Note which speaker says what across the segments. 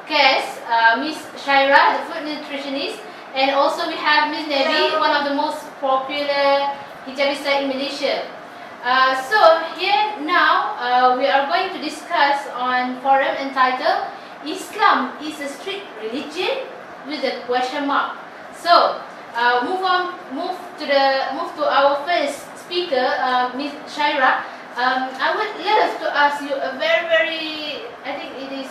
Speaker 1: guest, Miss Shaira, the food nutritionist, and also we have Miss Nevi, one of the most popular hijabista in Malaysia. So here now we are going to discuss on forum entitled Islam is a strict religion with a question mark. So move to our first speaker, Miss Shaira. I would love to ask you a very, I think it is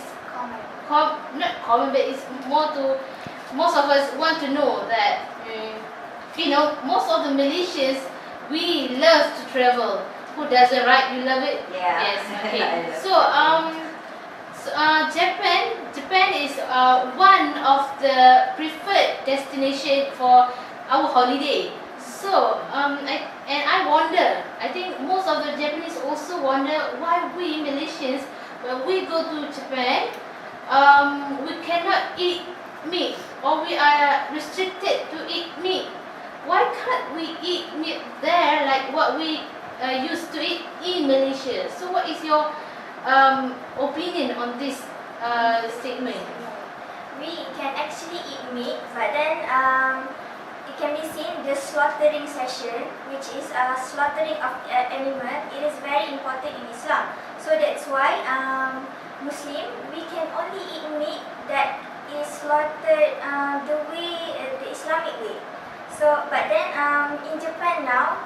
Speaker 1: not common, but it's more to, most of us want to know that, most of the Malaysians, we love to travel. Who doesn't, right? You love it?
Speaker 2: Yeah.
Speaker 1: Yes, okay. Japan is one of the preferred destination for our holiday. So I wonder, I think most of the Japanese also wonder why we Malaysians, when we go to Japan, we cannot eat meat, or we are restricted to eat meat. Why can't we eat meat there like what we used to eat in Malaysia? So what is your opinion on this statement?
Speaker 3: We can actually eat meat, but then it can be seen the slaughtering session, which is slaughtering of animal. It is very important in Islam. So that's why Muslim, we can only eat meat that is slaughtered the Islamic way. So, but then in Japan now,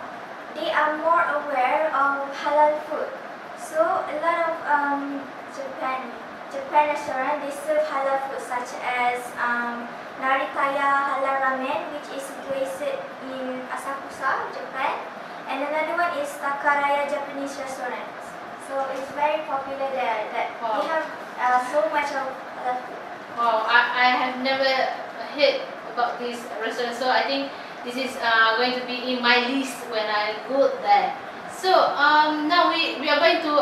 Speaker 3: they are more aware of halal food. So a lot of Japan restaurant, they serve halal food such as Naritaya Halal Ramen, which is situated in Asakusa, Japan, and another one is Takaraya Japanese restaurant. So it's very popular there. That
Speaker 1: Wow.
Speaker 3: they have so much of halal food.
Speaker 1: Wow, I have never heard about this restaurant, so I think this is going to be in my list when I go there. So now we are going to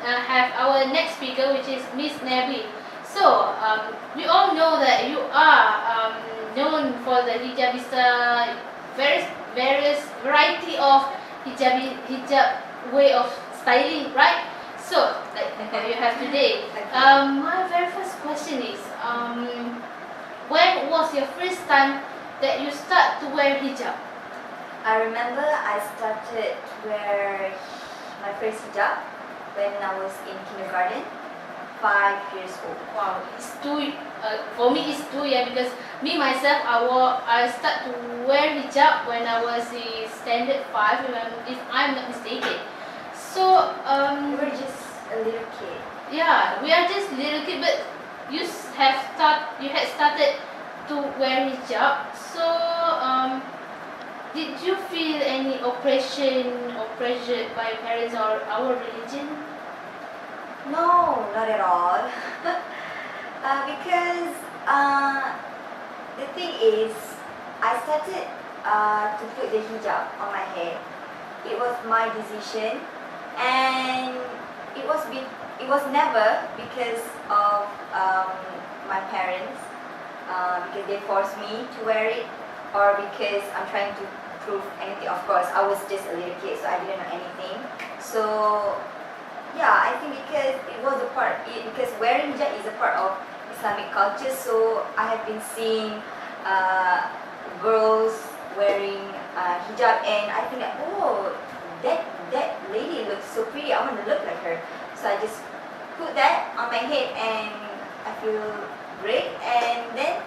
Speaker 1: have our next speaker, which is Miss Nevi. So we all know that you are known for the hijabista, various variety of hijab way of styling, right? So like what you have today. My very first question is, when was your first time that you start to wear hijab?
Speaker 2: I remember I started to wear my first hijab when I was in kindergarten, 5 years old.
Speaker 1: Wow, it's too. For me, it's too young because me myself, I start to wear hijab when I was in standard 5, if I'm not mistaken. So
Speaker 2: We were just a little kid.
Speaker 1: yeah, we are just little kid, but you had started to wear hijab. So did you feel any oppression or pressure by parents or our religion?
Speaker 2: No, not at all. Because the thing is, I started to put the hijab on my head. It was my decision, and it was never because of my parents, because they forced me to wear it, or because I'm trying to prove anything. Of course, I was just a little kid, so I didn't know anything. So yeah, I think because because wearing hijab is a part of Islamic culture, so I have been seeing girls wearing hijab, and I think that, oh, that lady looks so pretty, I want to look like her. So I just put that on my head, and I feel great. And then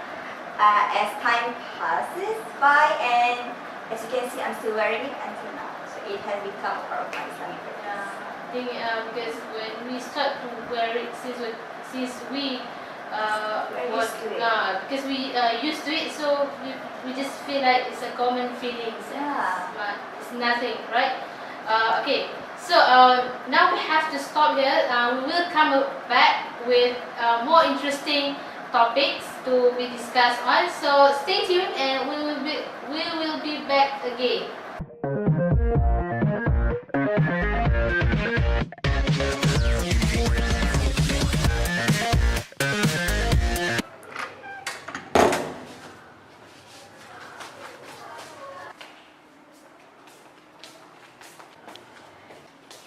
Speaker 2: as time passes by, and as you can see, I'm still wearing it until now. So it has become a part of my Islamic practice.
Speaker 1: I think because when we start to wear it, since we
Speaker 2: We're used to it.
Speaker 1: because we used to it, so we just feel like it's a common feeling.
Speaker 2: Yeah.
Speaker 1: But it's nothing, right? Okay. So now we have to stop here. We will come back with more interesting topics to be discussed on. So stay tuned, and we will be back again.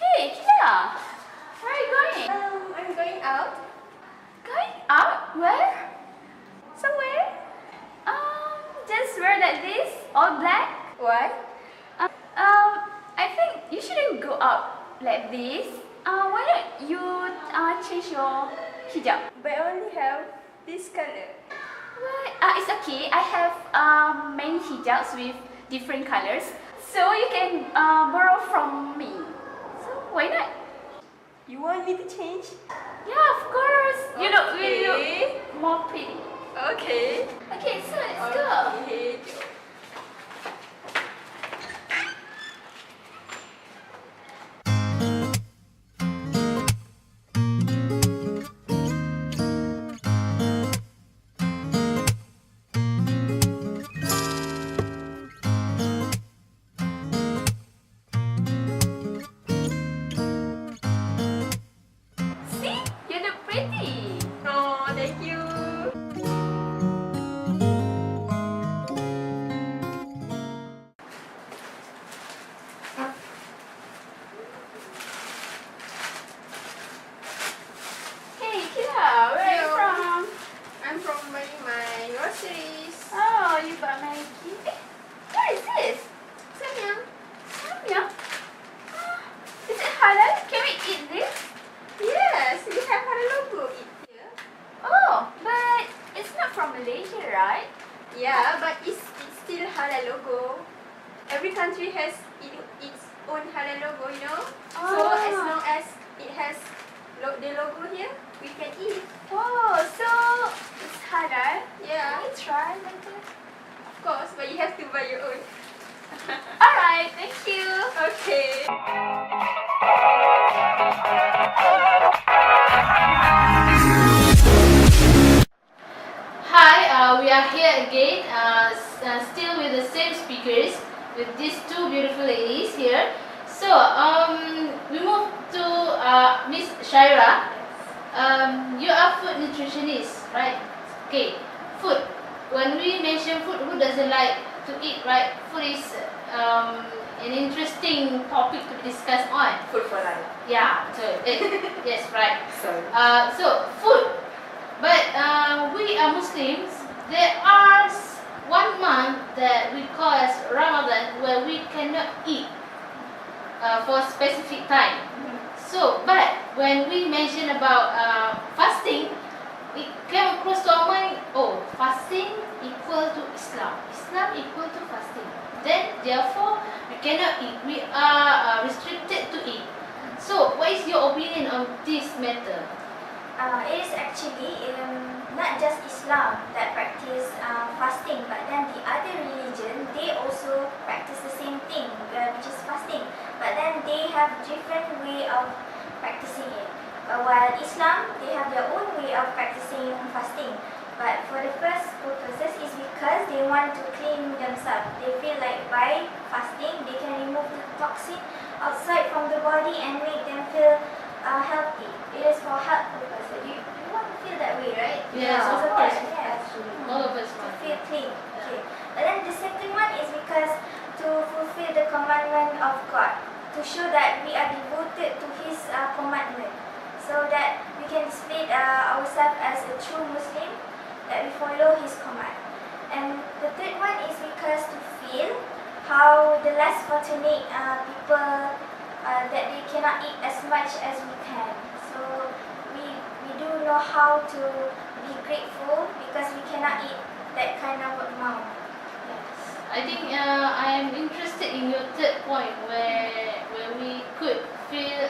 Speaker 3: Hey, Kira, where are you going? I'm going out. Going out? Where? Somewhere? Just wear like this, all black. Why? I think you shouldn't go out like this. Why not you change your hijab? But I only have this color. What? It's okay. I have many hijabs with different colors, so you can borrow from me. So why not?
Speaker 2: You want me to change?
Speaker 3: Yeah, of course. You look
Speaker 2: Okay.
Speaker 3: more pretty.
Speaker 2: Okay.
Speaker 3: Okay, so let's go.
Speaker 2: Okay.
Speaker 3: See, you look pretty.
Speaker 2: Oh, thank you.
Speaker 3: Hey, Kira, where are you
Speaker 4: Hello.
Speaker 3: from?
Speaker 4: I'm from buying my groceries.
Speaker 3: Oh, you bought Maggie. What is this?
Speaker 4: Samyang.
Speaker 3: Samyang? Is it halal? Can we eat this?
Speaker 4: Yes, we have a logo here.
Speaker 3: Oh, but it's not from Malaysia, right?
Speaker 4: Yeah, but it's still halal logo. Every country has its own halal logo, you know. So as long as it has the logo here, we can eat.
Speaker 3: Oh, so it's halal.
Speaker 4: Yeah,
Speaker 3: Can we try later?
Speaker 4: of course, but you have to buy your own.
Speaker 3: Alright, thank you.
Speaker 4: Okay.
Speaker 1: Hi, we are here again, still with the same speakers, with these two beautiful ladies here. So, we move to Miss Shaira. You are food nutritionist, right? Okay, food. When we mention food, who doesn't like to eat, right? Food is an interesting topic to discuss on.
Speaker 2: Food for life.
Speaker 1: Yeah, so yes, right.
Speaker 2: Sorry.
Speaker 1: So food, but we are Muslims. There are 1 month that we call as Ramadan, where we cannot eat for a specific time. So, but when we mention about fasting, it came across to our mind. Oh, fasting equal to Islam. Islam equal to fasting. Then, therefore, we cannot eat. We are restricted to eat. So, what is your opinion on this matter?
Speaker 3: It is actually not just Islam that practice fasting, but then the other religion, they also practice the same thing, which is fasting. But then they have different way of practicing it. While Islam, they have their own way of practicing fasting. But for the first purposes is because they want to clean themselves. They feel like by fasting, they can remove the toxin outside from the body and make them feel healthy. It is for health purposes. You want to feel that way, right?
Speaker 1: Yes,
Speaker 3: Yeah,
Speaker 1: of course.
Speaker 3: Yes.
Speaker 1: All of us
Speaker 3: To
Speaker 1: want.
Speaker 3: feel clean. Okay. But then the second one is because to fulfill the commandment of God, to show that we are devoted to His commandment, so that we can display ourselves as a true Muslim, that we follow His command. And the third one is because to feel how the less fortunate people that they cannot eat as much as we can. So we do know how to be grateful because we cannot eat that kind of amount. Yes.
Speaker 1: I think I am interested in your third point, where we could feel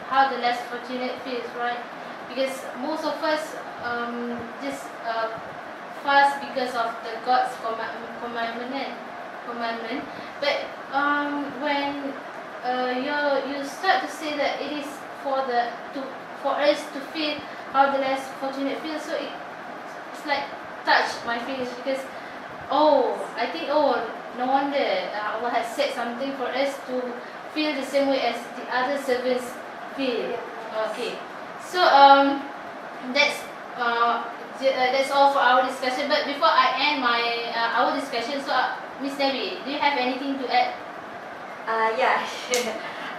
Speaker 1: how the less fortunate feels, right? Because most of us just fast because of the God's commandment. But when you start to say that it is for us to feel how the less fortunate feels, so it's like touch my feelings, because I think no wonder Allah has said something for us to feel the same way as the other servants feel. Okay, so that's all for our discussion. But before I end our discussion, so Miss Debbie, do you have anything to add?
Speaker 2: Yeah,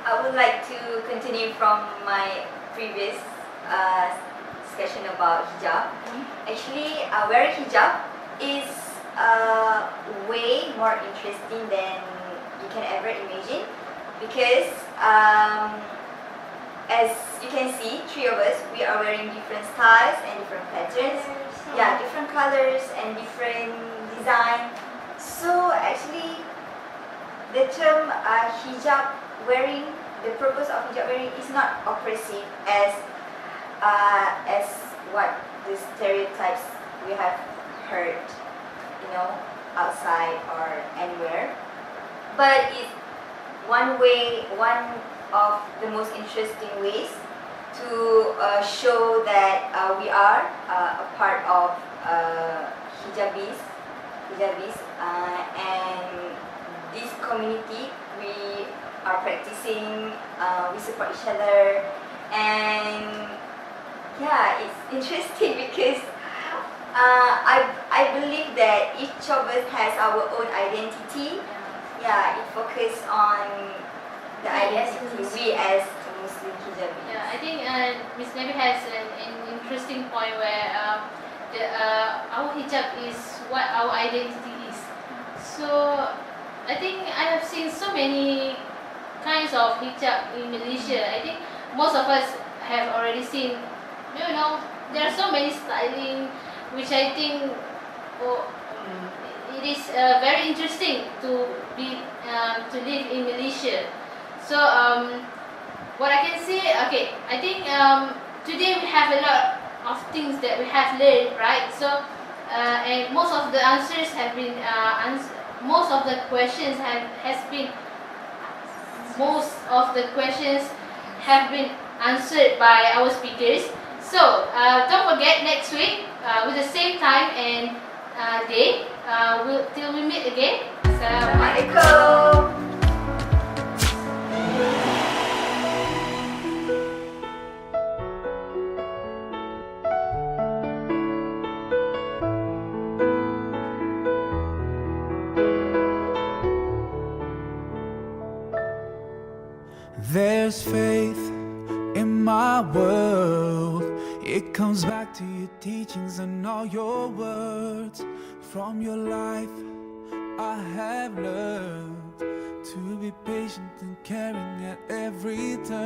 Speaker 2: I would like to continue from my previous discussion about hijab. Actually, wearing hijab is way more interesting than you can ever imagine, because as you can see, three of us, we are wearing different styles and different patterns. Yeah, different colors and different design. So actually, the term hijab wearing, the purpose of hijab wearing is not oppressive as what the stereotypes we have heard, you know, outside or anywhere. But it's one of the most interesting ways to show that we are a part of hijabis, and this community, we are practicing, we support each other, and yeah, it's interesting because I believe that each of us has our own identity. Yeah, it focuses on the identity we as Muslim hijabis.
Speaker 1: Yeah, I think Miss Nabi has an interesting point where our hijab is what our identity is. So I think I have seen so many kinds of hijab in Malaysia. I think most of us have already seen. You know, there are so many styling, which I think it is very interesting to live in Malaysia. So what I can say, okay, I think today we have a lot of things that we have learned, right? So and most of the answers have been most of the questions have been answered by our speakers. So don't forget, next week with the same time and day, till we meet again.
Speaker 2: Assalamualaikum.
Speaker 5: There's faith in my world. It comes back to your teachings and all your words. From your life I have learned to be patient and caring at every turn.